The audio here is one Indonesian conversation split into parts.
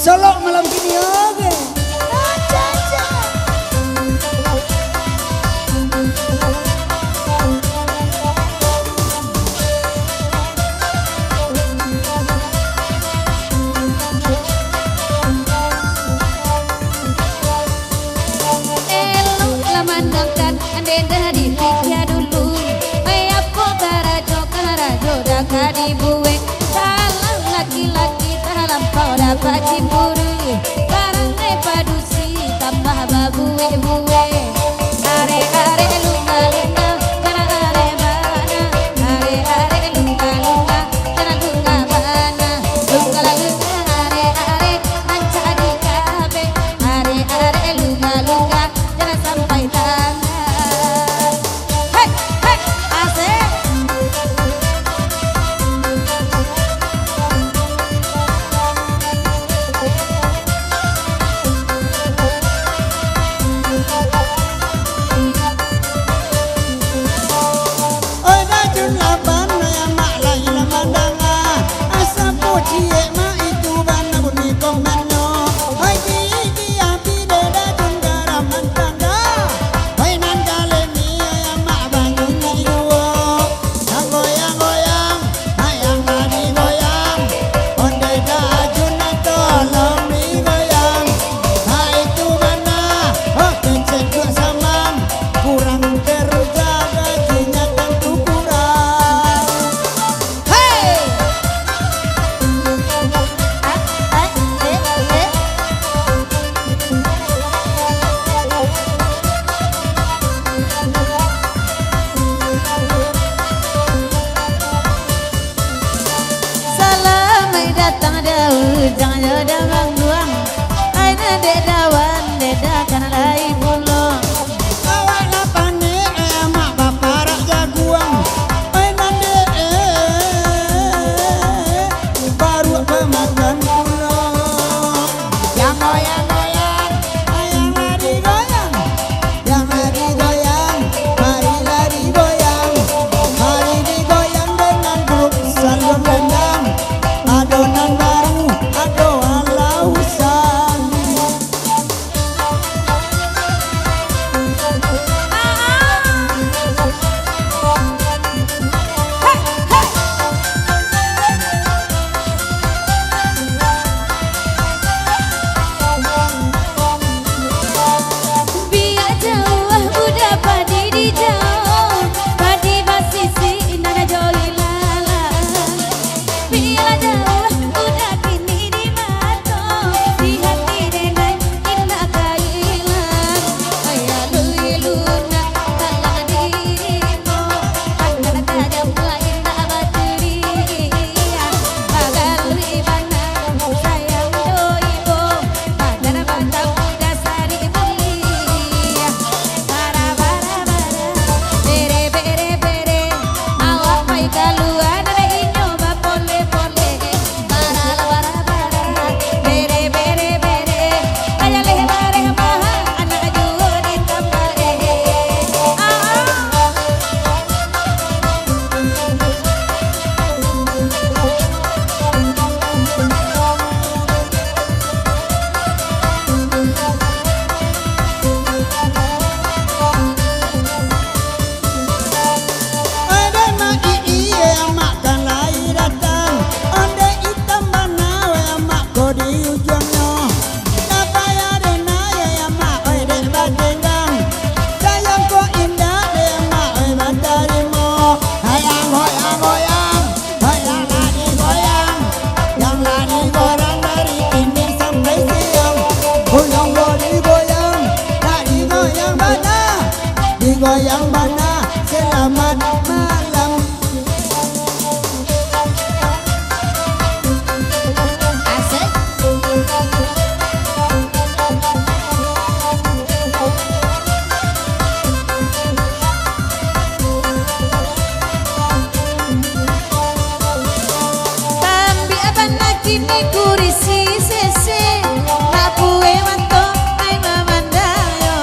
Solo malam gini oke. Elok lah mandangkan ande dari pikir dulu. Apa karajo dah kadibuwe. Salah laki-laki terlampau dapat cemburu. Barang padusi tambah babuwe-buwe. Are-are lunga-lunga kana are bana. Are-are lunga-lunga kana lunga bana. Lunga-lunga are-are mencari kabe. Are-are lunga-lunga jangan sampai tangan. Hei, hei, asik. Oi rajun laban ya mak lai lamandanga. Asa pucie ma itu bana buni komenno. Oi gigi api de rajun garam mantanga. Oi nan kale mi ya mak bangun ni duo. Goyang-goyang, ayang lagi goyang. Onde rajun tolong mi goyang. Hai itu bana, oh kencet gua samam. Kurang kerja gajinya tentu kurang. Hey! Salamai datang daun jangan ada mangguang. Aina dedawan dedakan lai bulong. Awak lapane mak baparak jaguang. Oi nande baru pemakan pulang. Yang goyang-goyang, ayang lari goyang. Yang lari goyang, mari lari goyang. Mari digoyang dengan grup salon rendang. Adonan baru, ado alausan. Biar jauh udah padi di jauh. Padi basisi nana joli lala. Biar jauh udah kini di mato. Di hati denai indah kailan. Ayah luna talang dirimu. Akan tajam lain tak baturia. Bagal ibana sayang doibo. Badan batang dasar ibulia. Bara-bara-bara, bere-bere-bere. Awak mai kaluar dari nyoba pole-pole. Bara-bara-bara, bere-bere-bere. Aja lebar maha anak juga ditambah Ade mak iye mak kan lai datang. Onde itam bana we mak kodi ujungnya. Apa ya dena ya mak oi de badengang. Sayang ko indah de mak oi batarimo. Hayang goyang goyang, hayang lagi goyang. Yang lagi gorang dari ini sampai siang. Goyang goyang, lagi goyang bana. Digoyang bana selamat malam. asik. Tambi apa nak kini kurisi sese. Nak puwe wanto ai mamandayo.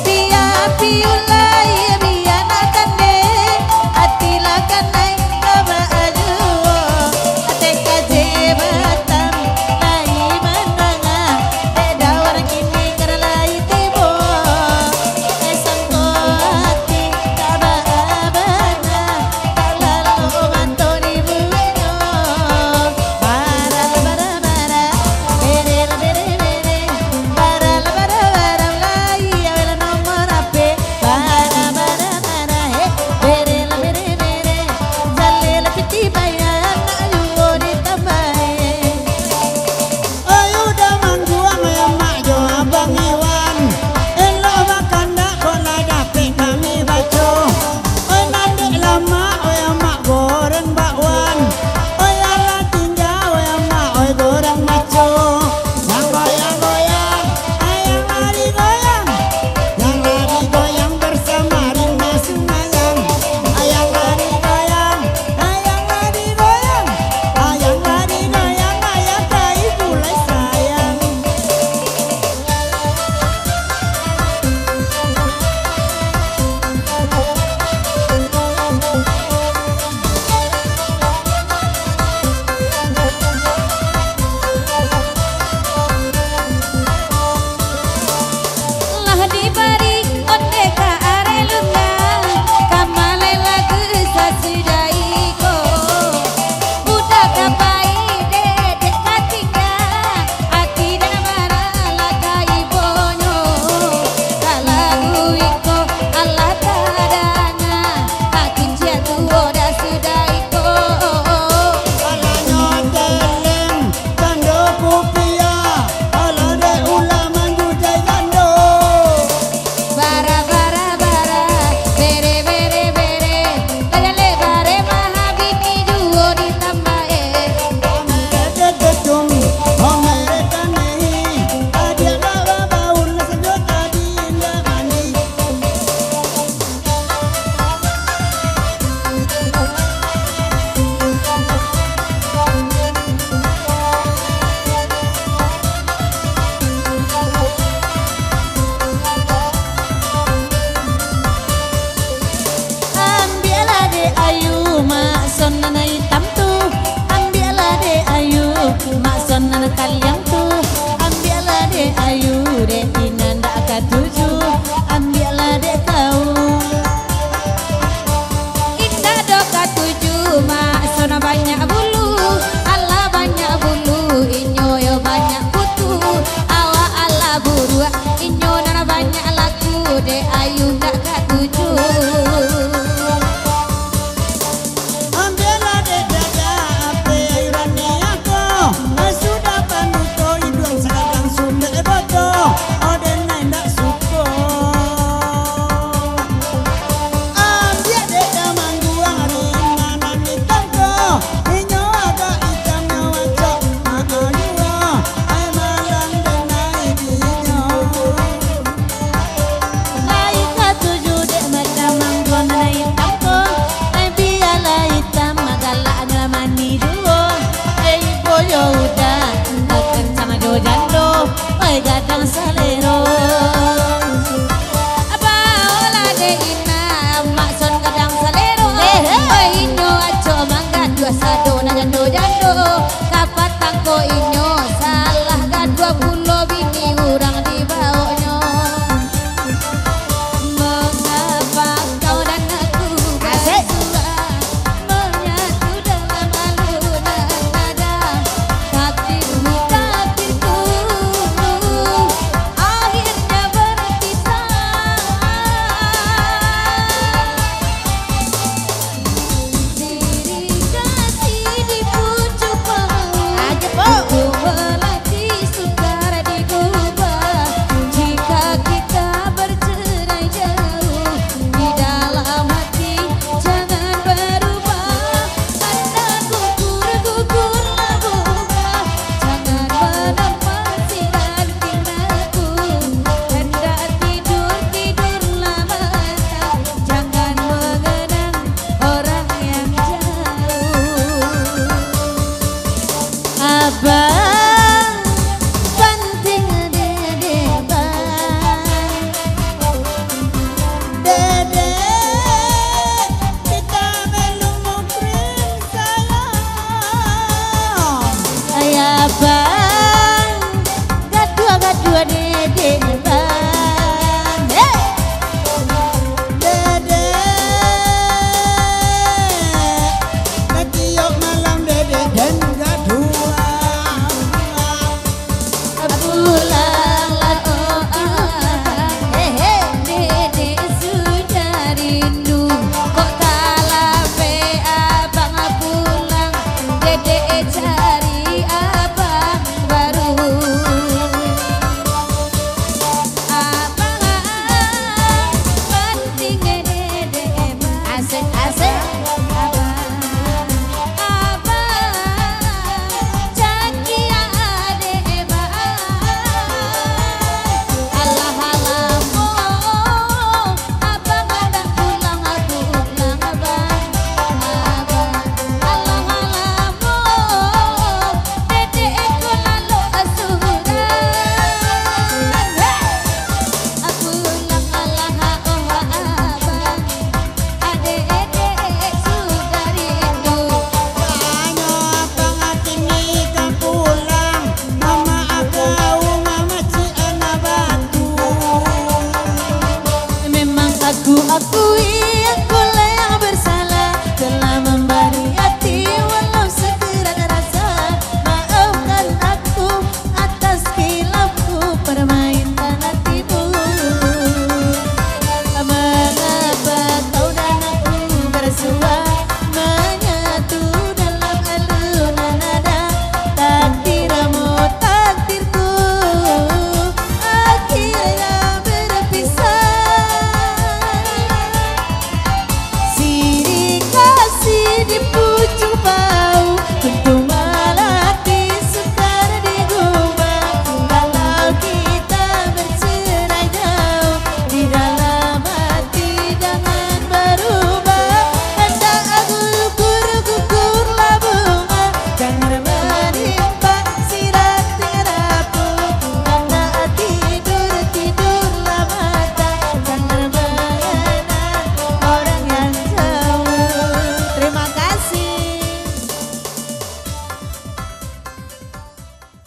Pia piulai biya nakane. Atila kanai kaba ajuo. Ateka jebatan lai man oi gadang selero. Apa olah de ina makson gadang selero. Oi inyo aco mangga dua sado na jando jando. Kapat tangko inyo salah ga 20 bini urang di baonyo. Mengapa kau dan aku berdua menyatu dalam alunan nada. Takdirmu takdirku akhirnya berpisah. Diri kasih di pucuk bau, ku melatih sukar digubah. Jika kita bercerai jauh di dalam hati jangan berubah. Anda gugur-gugurlah bunga, jangan menempat sinar pinaku. Hendak tidur-tidurlah mata, jangan mengenang orang yang jauh. Abah